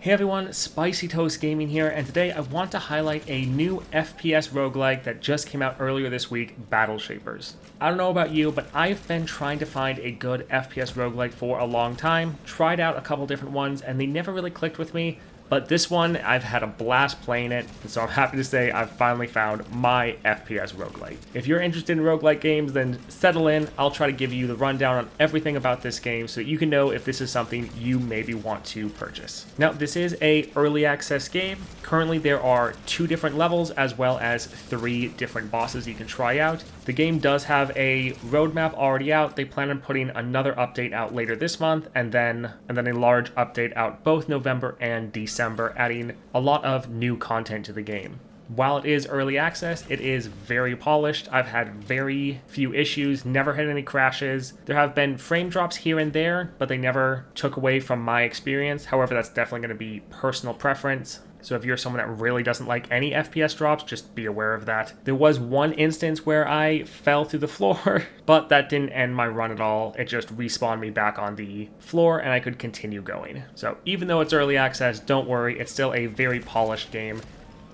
Hey everyone, Spicy Toast Gaming here, and today I want to highlight a new FPS roguelike that just came out earlier this week, Battle Shapers. I don't know about you, but I've been trying to find a good FPS roguelike for a long time, tried out a couple different ones, and they never really clicked with me. But this one, I've had a blast playing it, and so I'm happy to say I've finally found my FPS roguelike. If you're interested in roguelike games, then settle in. I'll try to give you the rundown on everything about this game so that you can know if this is something you maybe want to purchase. Now, this is an early access game. Currently, there are 2 different levels as well as 3 different bosses you can try out. The game does have a roadmap already out. They plan on putting another update out later this month, and then a large update out both November and December, adding a lot of new content to the game. While it is early access, it is very polished. I've had very few issues, never had any crashes. There have been frame drops here and there, but they never took away from my experience. However, that's definitely going to be personal preference. So if you're someone that really doesn't like any FPS drops, just be aware of that. There was one instance where I fell through the floor, but that didn't end my run at all. It just respawned me back on the floor and I could continue going. So even though it's early access, don't worry, it's still a very polished game.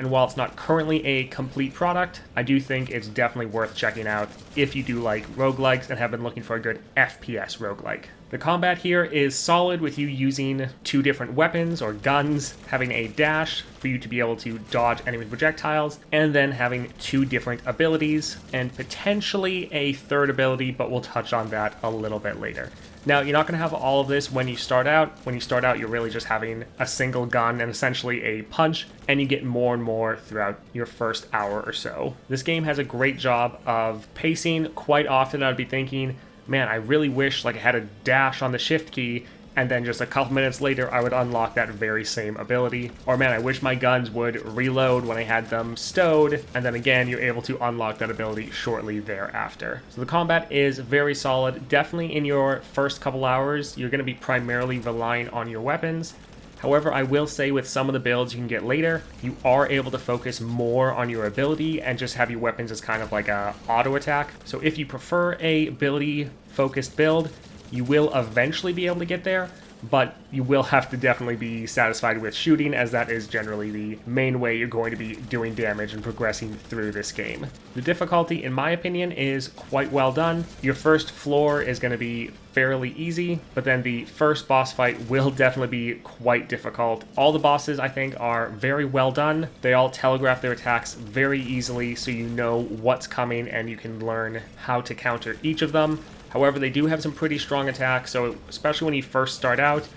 And while it's not currently a complete product, I do think it's definitely worth checking out if you do like roguelikes and have been looking for a good FPS roguelike. The combat here is solid with you using 2 different weapons or guns, having a dash for you to be able to dodge enemy projectiles, and then having 2 different abilities, and potentially a third ability, but we'll touch on that a little bit later. Now, you're not going to have all of this when you start out. When you start out, you're really just having a single gun and essentially a punch, and you get more and more throughout your first hour or so. This game has a great job of pacing. Quite often, I'd be thinking, man, I really wish I had a dash on the shift key, and then just a couple minutes later, I would unlock that very same ability. Or man, I wish my guns would reload when I had them stowed, and then again, you're able to unlock that ability shortly thereafter. So the combat is very solid. Definitely in your first couple hours, you're going to be primarily relying on your weapons. However, I will say with some of the builds you can get later, you are able to focus more on your ability and just have your weapons as kind of like a auto attack. So if you prefer a ability focused build, you will eventually be able to get there, but you will have to definitely be satisfied with shooting, as that is generally the main way you're going to be doing damage and progressing through this game. The difficulty, in my opinion, is quite well done. Your first floor is going to be fairly easy, but then the first boss fight will definitely be quite difficult. All the bosses, I think, are very well done. They all telegraph their attacks very easily, so you know what's coming and you can learn how to counter each of them. However, they do have some pretty strong attacks, so especially when you first start out,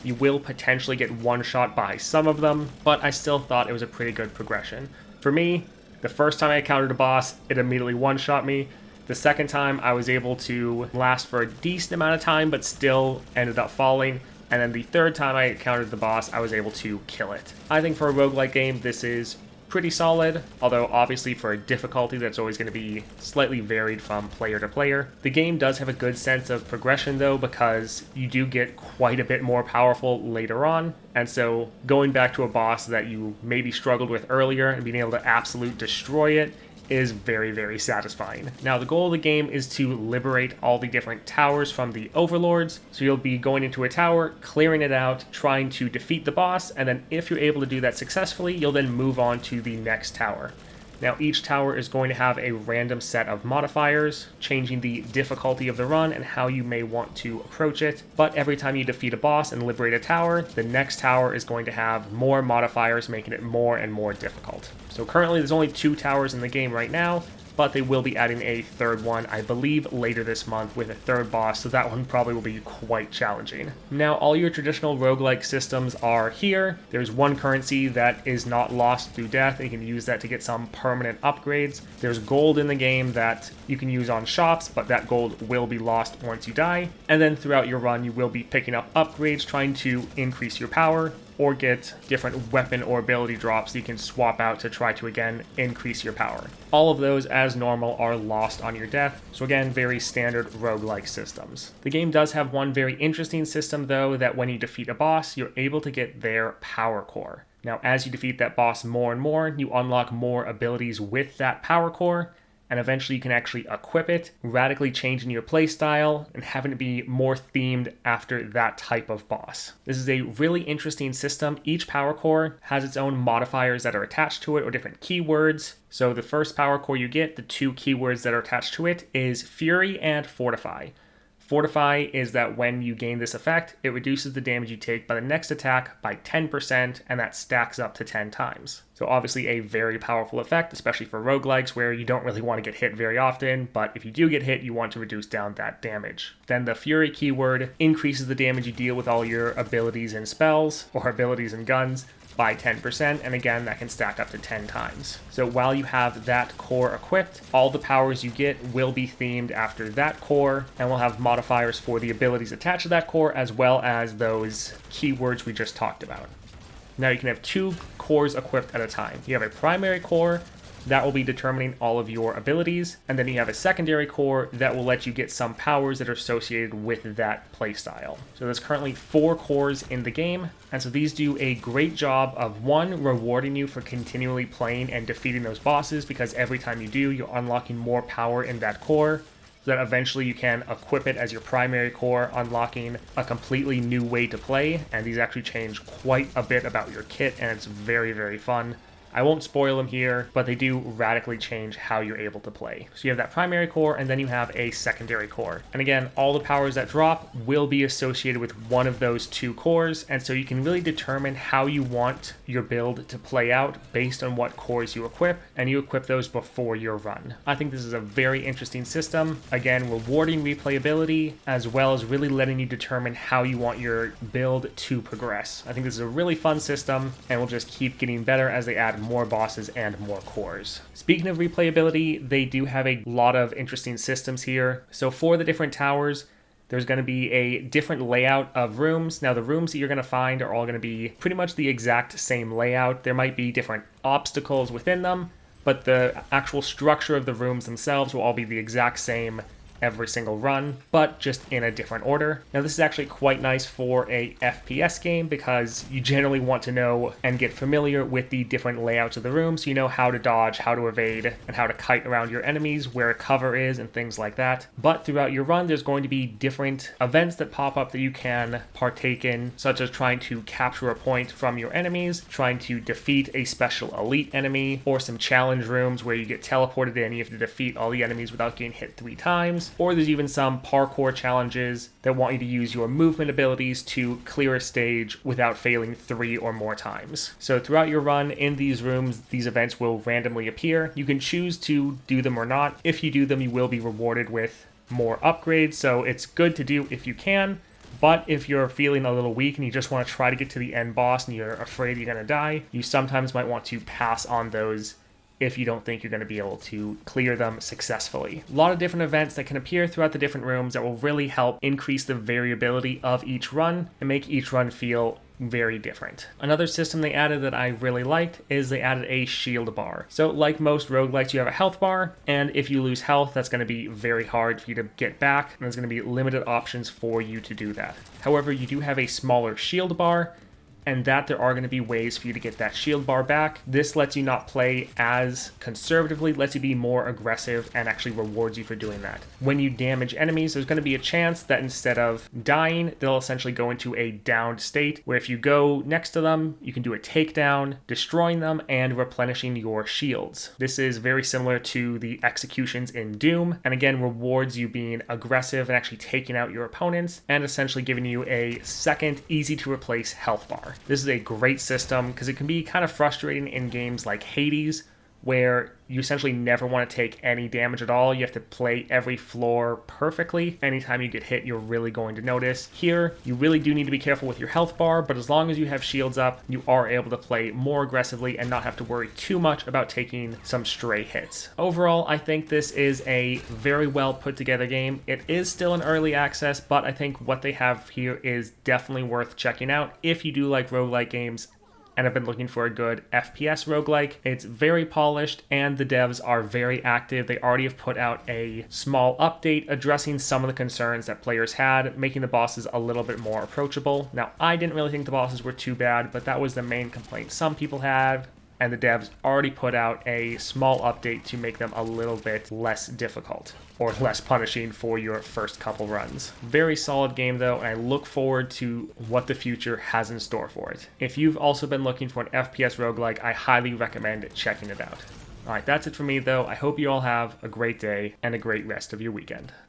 you will potentially get one-shot by some of them, but I still thought it was a pretty good progression. For me, the first time I encountered a boss, it immediately one-shot me. The second time, I was able to last for a decent amount of time, but still ended up falling. And then the third time I encountered the boss, I was able to kill it. I think for a roguelike game, this is pretty solid, although obviously for a difficulty that's always going to be slightly varied from player to player. The game does have a good sense of progression though, because you do get quite a bit more powerful later on, and so going back to a boss that you maybe struggled with earlier and being able to absolute destroy it is very, very satisfying. Now, the goal of the game is to liberate all the different towers from the overlords. So you'll be going into a tower, clearing it out, trying to defeat the boss, and then if you're able to do that successfully, you'll then move on to the next tower. Now, each tower is going to have a random set of modifiers, changing the difficulty of the run and how you may want to approach it. But every time you defeat a boss and liberate a tower, the next tower is going to have more modifiers, making it more and more difficult. So currently there's only 2 towers in the game right now, but they will be adding a third one, I believe, later this month with a third boss, so that one probably will be quite challenging. Now, all your traditional roguelike systems are here. There's one currency that is not lost through death, and you can use that to get some permanent upgrades. There's gold in the game that you can use on shops, but that gold will be lost once you die. And then throughout your run, you will be picking up upgrades, trying to increase your power, or get different weapon or ability drops you can swap out to try to again increase your power. All of those, as normal, are lost on your death, so again, very standard roguelike systems. The game does have one very interesting system though, that when you defeat a boss, you're able to get their power core. Now, as you defeat that boss more and more, you unlock more abilities with that power core, and eventually you can actually equip it, radically changing your playstyle and having it be more themed after that type of boss. This is a really interesting system. Each power core has its own modifiers that are attached to it, or different keywords. So the first power core you get, the two keywords that are attached to it is Fury and Fortify. Fortify is that when you gain this effect, it reduces the damage you take by the next attack by 10%, and that stacks up to 10 times. So obviously a very powerful effect, especially for roguelikes where you don't really want to get hit very often, but if you do get hit, you want to reduce down that damage. Then the Fury keyword increases the damage you deal with all your abilities and spells, or abilities and guns, by 10%, and again that can stack up to 10 times. So while you have that core equipped, all the powers you get will be themed after that core, and we'll have modifiers for the abilities attached to that core as well as those keywords we just talked about. Now you can have two cores equipped at a time. You have a primary core that will be determining all of your abilities, and then you have a secondary core that will let you get some powers that are associated with that playstyle. So there's currently 4 cores in the game, and so these do a great job of, one, rewarding you for continually playing and defeating those bosses, because every time you do, you're unlocking more power in that core, so that eventually you can equip it as your primary core, unlocking a completely new way to play, and these actually change quite a bit about your kit, and it's very, very fun. I won't spoil them here, but they do radically change how you're able to play. So you have that primary core, and then you have a secondary core. And again, all the powers that drop will be associated with one of those 2 cores, and so you can really determine how you want your build to play out based on what cores you equip, and you equip those before your run. I think this is a very interesting system. Again, rewarding replayability, as well as really letting you determine how you want your build to progress. I think this is a really fun system, and will just keep getting better as they add more bosses and more cores. Speaking of replayability, they do have a lot of interesting systems here. So for the different towers, there's going to be a different layout of rooms. Now the rooms that you're going to find are all going to be pretty much the exact same layout. There might be different obstacles within them, but the actual structure of the rooms themselves will all be the exact same every single run, but just in a different order. Now this is actually quite nice for a FPS game, because you generally want to know and get familiar with the different layouts of the room, so you know how to dodge, how to evade, and how to kite around your enemies, where cover is, and things like that. But throughout your run, there's going to be different events that pop up that you can partake in, such as trying to capture a point from your enemies, trying to defeat a special elite enemy, or some challenge rooms where you get teleported in and you have to defeat all the enemies without getting hit 3 times. Or there's even some parkour challenges that want you to use your movement abilities to clear a stage without failing 3 or more times. So throughout your run in these rooms, these events will randomly appear. You can choose to do them or not. If you do them, you will be rewarded with more upgrades, so it's good to do if you can. But if you're feeling a little weak and you just want to try to get to the end boss and you're afraid you're going to die, you sometimes might want to pass on those if you don't think you're going to be able to clear them successfully. A lot of different events that can appear throughout the different rooms that will really help increase the variability of each run and make each run feel very different. Another system they added that I really liked is they added a shield bar. So like most roguelikes, you have a health bar, and if you lose health, that's going to be very hard for you to get back, and there's going to be limited options for you to do that. However, you do have a smaller shield bar, and that there are going to be ways for you to get that shield bar back. This lets you not play as conservatively, lets you be more aggressive, and actually rewards you for doing that. When you damage enemies, there's going to be a chance that instead of dying, they'll essentially go into a downed state, where if you go next to them, you can do a takedown, destroying them, and replenishing your shields. This is very similar to the executions in Doom, and again, rewards you being aggressive and actually taking out your opponents, and essentially giving you a second, easy-to-replace health bar. This is a great system because it can be kind of frustrating in games like Hades, where you essentially never want to take any damage at all. You have to play every floor perfectly. Anytime you get hit, you're really going to notice. Here, you really do need to be careful with your health bar, but as long as you have shields up, you are able to play more aggressively and not have to worry too much about taking some stray hits. Overall, I think this is a very well put together game. It is still in early access, but I think what they have here is definitely worth checking out if you do like roguelike games and have been looking for a good FPS roguelike. It's very polished, and the devs are very active. They already have put out a small update addressing some of the concerns that players had, making the bosses a little bit more approachable. Now, I didn't really think the bosses were too bad, but that was the main complaint some people had. and the devs already put out a small update to make them a little bit less difficult or less punishing for your first couple runs. Very solid game though, and I look forward to what the future has in store for it. If you've also been looking for an FPS roguelike, I highly recommend checking it out. Alright, that's it for me though. I hope you all have a great day and a great rest of your weekend.